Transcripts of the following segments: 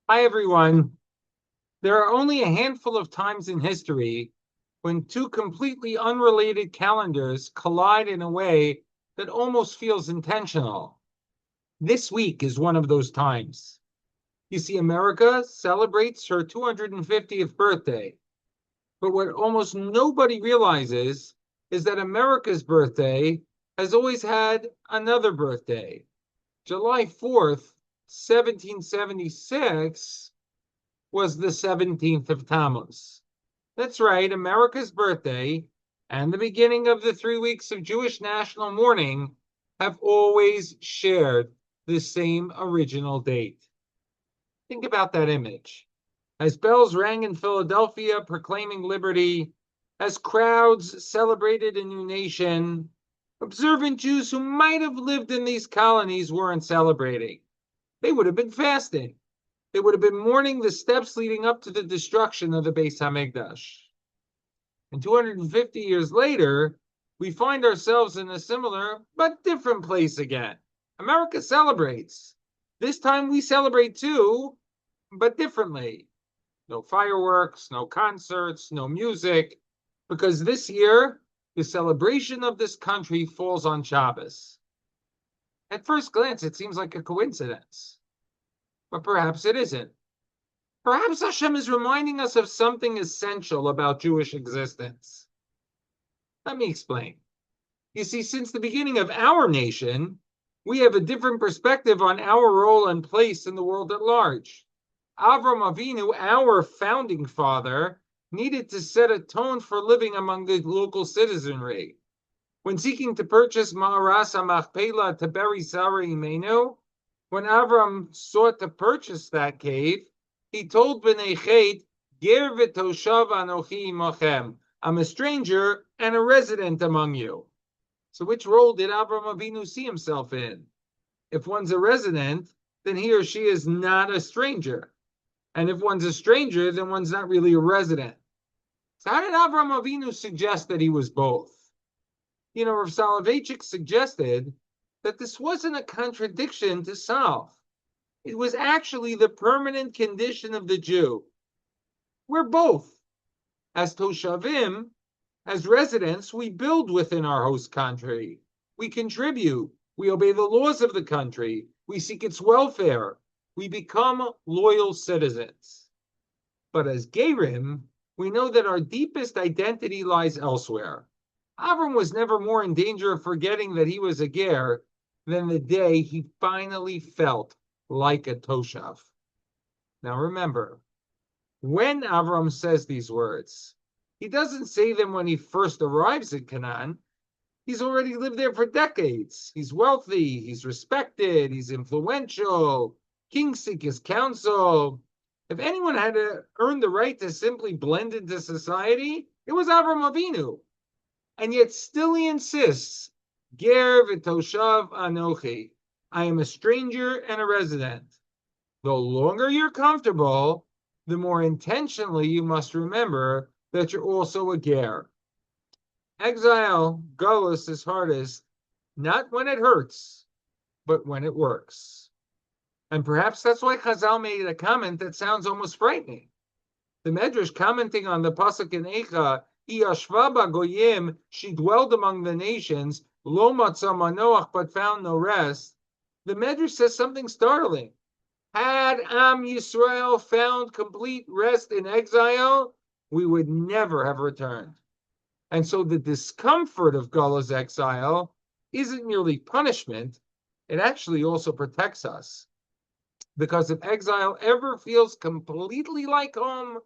Hi, everyone. There are only a handful of times in history when two completely unrelated calendars collide in a way that almost feels intentional. This week is one of those times. You see, America celebrates her 250th birthday, but what almost nobody realizes is that America's birthday has always had another birthday. July 4th, 1776 was the 17th of Tammuz. That's right, America's birthday and the beginning of the 3 weeks of Jewish national mourning have always shared the same original date. Think about that image. As bells rang in Philadelphia proclaiming liberty, as crowds celebrated a new nation, observant Jews who might have lived in these colonies weren't celebrating. They would have been fasting. They would have been mourning the steps leading up to the destruction of the Beis Hamikdash. And 250 years later, we find ourselves in a similar but different place again. America celebrates. This time we celebrate too, but differently. No fireworks, no concerts, no music, because this year, the celebration of this country falls on Shabbos. At first glance, it seems like a coincidence, but perhaps it isn't. Perhaps Hashem is reminding us of something essential about Jewish existence. Let me explain. You see, since the beginning of our nation, we have a different perspective on our role and place in the world at large. Avram Avinu, our founding father, needed to set a tone for living among the local citizenry. When seeking to purchase Ma'aras HaMachpelah to bury Sarah Imenu, when Avram sought to purchase that cave, he told Bnei Chet, Ger v'toshav anochi imochem. I'm a stranger and a resident among you. So which role did Avram Avinu see himself in? If one's a resident, then he or she is not a stranger. And if one's a stranger, then one's not really a resident. So how did Avram Avinu suggest that he was both? Rav Soloveitchik suggested that this wasn't a contradiction to solve. It was actually the permanent condition of the Jew. We're both. As Toshavim, as residents, we build within our host country. We contribute. We obey the laws of the country. We seek its welfare. We become loyal citizens. But as Gerim, we know that our deepest identity lies elsewhere. Avram was never more in danger of forgetting that he was a Ger than the day he finally felt like a Toshav. Now remember, when Avram says these words, he doesn't say them when he first arrives at Canaan. He's already lived there for decades. He's wealthy, he's respected, he's influential. Kings seek his counsel. If anyone had to earn the right to simply blend into society, it was Avram Avinu. And yet still he insists, Ger v'toshav anochi. I am a stranger and a resident. The longer you're comfortable, the more intentionally you must remember that you're also a ger. Exile, gullus, is hardest, not when it hurts, but when it works. And perhaps that's why Chazal made a comment that sounds almost frightening. The Medrash, commenting on the pasuk in Eicha, Iyashva goyim, she dwelled among the nations, lo matzah manoach, but found no rest. The Medrash says something startling. Had Am Yisrael found complete rest in exile, we would never have returned. And so the discomfort of Gala's exile isn't merely punishment, it actually also protects us. Because if exile ever feels completely like home,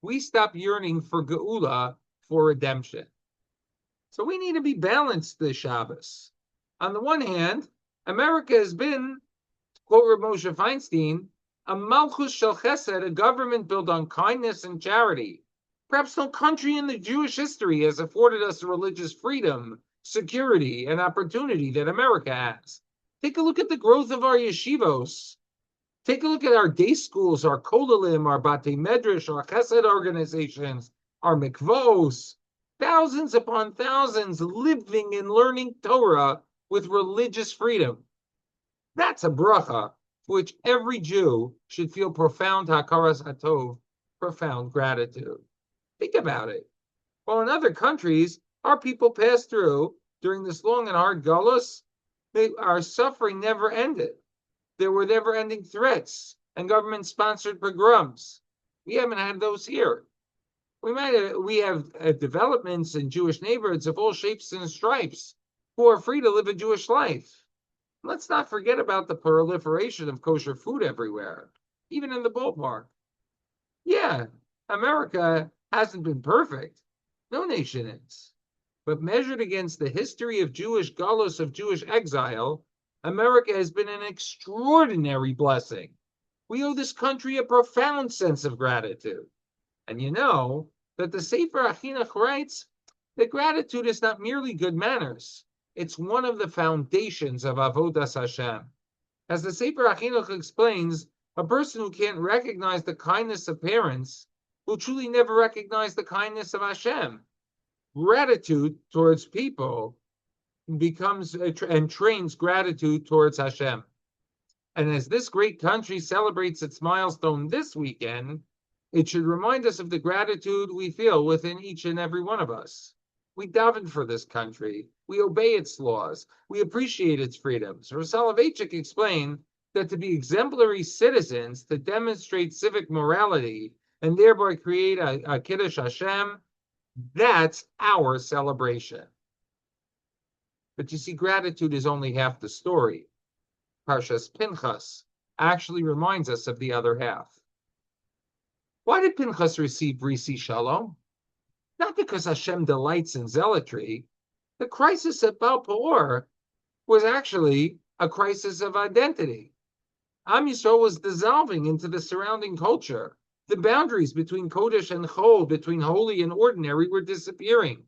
we stop yearning for Geula, for redemption. So we need to be balanced this Shabbos. On the one hand, America has been, to quote Rav Moshe Feinstein, a malchus shel chesed, a government built on kindness and charity. Perhaps no country in the Jewish history has afforded us the religious freedom, security, and opportunity that America has. Take a look at the growth of our yeshivos. Take a look at our day schools, our kollalim, our batei medrash, our chesed organizations, our mikvos, thousands upon thousands living and learning Torah with religious freedom. That's a bracha for which every Jew should feel profound hakaras hatov, profound gratitude. Think about it. While in other countries, our people passed through during this long and hard galus, our suffering never ended. There were never-ending threats and government-sponsored pogroms. We haven't had those here. We have developments in Jewish neighborhoods of all shapes and stripes who are free to live a Jewish life. Let's not forget about the proliferation of kosher food everywhere, even in the ballpark. Yeah, America hasn't been perfect. No nation is. But measured against the history of Jewish galus, of Jewish exile, America has been an extraordinary blessing. We owe this country a profound sense of gratitude. And you know that the Sefer HaChinuch writes that gratitude is not merely good manners. It's one of the foundations of Avodas Hashem. As the Sefer HaChinuch explains, a person who can't recognize the kindness of parents will truly never recognize the kindness of Hashem. Gratitude towards people becomes and trains gratitude towards Hashem. And as this great country celebrates its milestone this weekend, it should remind us of the gratitude we feel within each and every one of us. We daven for this country. We obey its laws. We appreciate its freedoms. Rav Soloveitchik explained that to be exemplary citizens, to demonstrate civic morality, and thereby create a Kiddush Hashem, that's our celebration. But you see, gratitude is only half the story. Shabbos Pinchas actually reminds us of the other half. Why did Pinchas receive Risi Shalom? Not because Hashem delights in zealotry. The crisis at Baal Peor was actually a crisis of identity. Am Yisrael was dissolving into the surrounding culture. The boundaries between Kodesh and Chol, between holy and ordinary, were disappearing.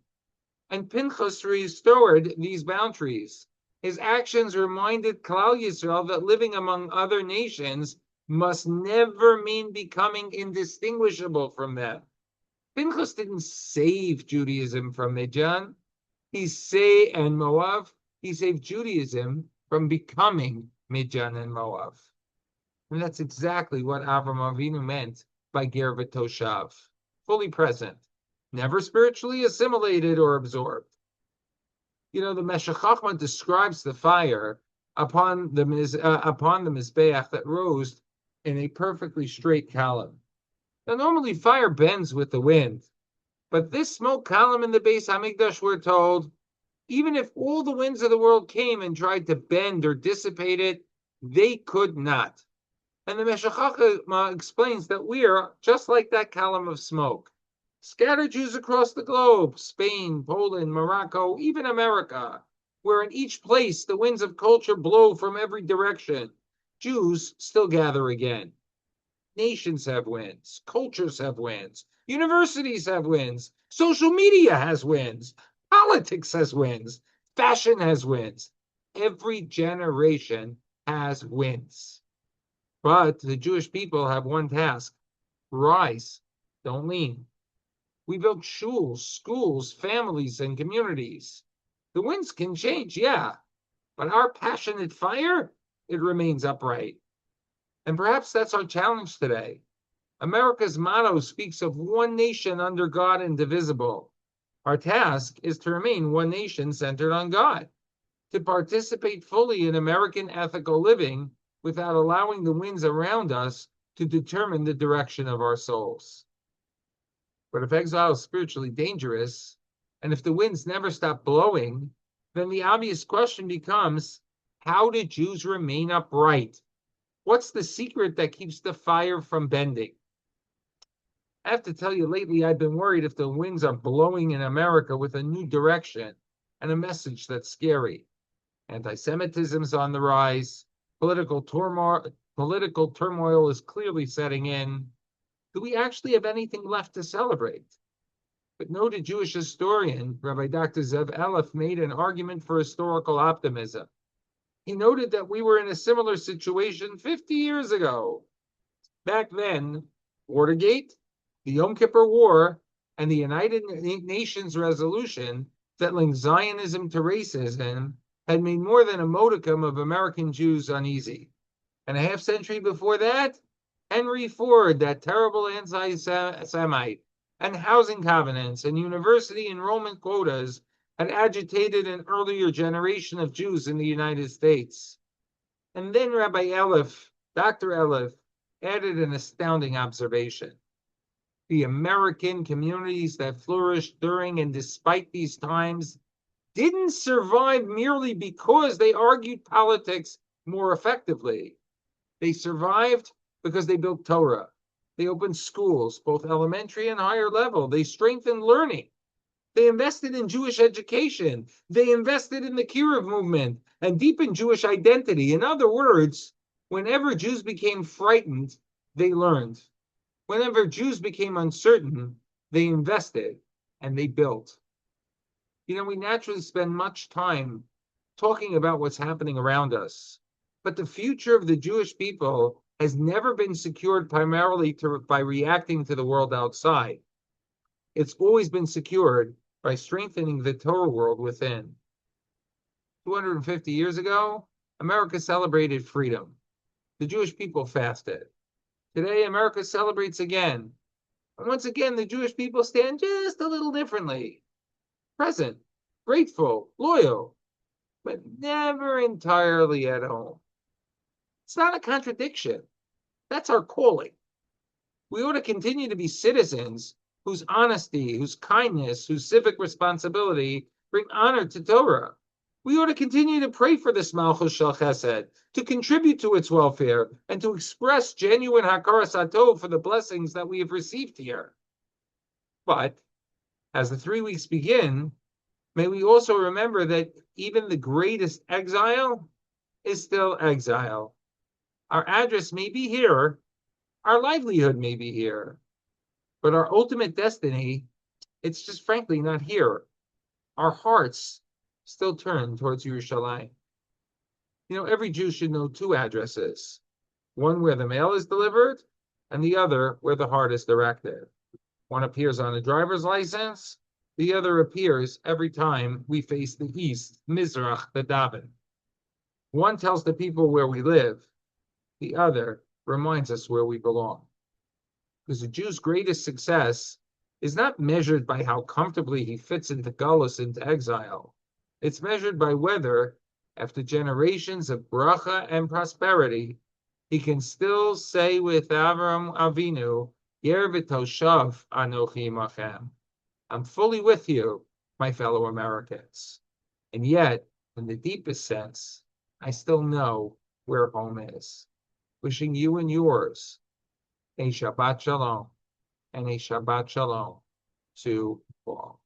And Pinchas restored these boundaries. His actions reminded Klal Yisrael that living among other nations must never mean becoming indistinguishable from them. Pinchas didn't save Judaism from Midian. He saved Judaism from becoming Midian and Moab. And that's exactly what Avram Avinu meant by Ger V'Toshav, fully present, never spiritually assimilated or absorbed. You know, the Meshech Chochmah describes the fire upon the Mizbeach that rose in a perfectly straight column. Now, normally fire bends with the wind, but this smoke column in the Beis Hamikdash, we're told, even if all the winds of the world came and tried to bend or dissipate it, they could not. And the Meshech Chochmah explains that we are just like that column of smoke. Scattered Jews across the globe, Spain, Poland, Morocco, even America, where in each place the winds of culture blow from every direction, Jews still gather again. Nations have winds, cultures have winds, universities have winds, social media has winds, politics has winds, fashion has winds. Every generation has winds. But the Jewish people have one task: rise, don't lean. We built shuls, schools, families, and communities. The winds can change, yeah, but our passionate fire, it remains upright. And perhaps that's our challenge today. America's motto speaks of one nation under God, indivisible. Our task is to remain one nation centered on God, to participate fully in American ethical living without allowing the winds around us to determine the direction of our souls. But if exile is spiritually dangerous, and if the winds never stop blowing, then the obvious question becomes, how do Jews remain upright? What's the secret that keeps the fire from bending? I have to tell you, lately I've been worried if the winds are blowing in America with a new direction and a message that's scary. Anti-Semitism's on the rise. Political turmoil is clearly setting in. Do we actually have anything left to celebrate? But noted Jewish historian Rabbi Dr. Zev Elef made an argument for historical optimism. He noted that we were in a similar situation 50 years ago. Back then, Watergate, the Yom Kippur War, and the United Nations resolution that linked Zionism to racism had made more than a modicum of American Jews uneasy. And a half century before that, Henry Ford, that terrible anti-Semite, and housing covenants and university enrollment quotas had agitated an earlier generation of Jews in the United States. And then Rabbi Elif, Dr. Elif, added an astounding observation. The American communities that flourished during and despite these times didn't survive merely because they argued politics more effectively. They survived because they built Torah. They opened schools, both elementary and higher level. They strengthened learning. They invested in Jewish education. They invested in the Kiruv movement and deepened Jewish identity. In other words, whenever Jews became frightened, they learned. Whenever Jews became uncertain, they invested and they built. We naturally spend much time talking about what's happening around us, but the future of the Jewish people has never been secured primarily by reacting to the world outside. It's always been secured by strengthening the Torah world within. 250 years ago, America celebrated freedom. The Jewish people fasted. Today, America celebrates again. And once again, the Jewish people stand just a little differently. Present, grateful, loyal, but never entirely at home. It's not a contradiction. That's our calling. We ought to continue to be citizens whose honesty, whose kindness, whose civic responsibility bring honor to Torah. We ought to continue to pray for this Malchus Shel Chesed, to contribute to its welfare, and to express genuine Hakaras HaTov for the blessings that we have received here. But as the 3 weeks begin, may we also remember that even the greatest exile is still exile. Our address may be here, our livelihood may be here, but our ultimate destiny, it's just frankly not here. Our hearts still turn towards Yerushalayim. Every Jew should know 2 addresses, one where the mail is delivered, and the other where the heart is directed. One appears on a driver's license, the other appears every time we face the east, Mizrach, the Davin. One tells the people where we live, the other reminds us where we belong. Because a Jew's greatest success is not measured by how comfortably he fits into Galus, into exile. It's measured by whether, after generations of bracha and prosperity, he can still say with Avram Avinu, Yer v'toshav anochi machem. I'm fully with you, my fellow Americans. And yet, in the deepest sense, I still know where home is. Wishing you and yours a Shabbat Shalom and a Shabbat Shalom to all.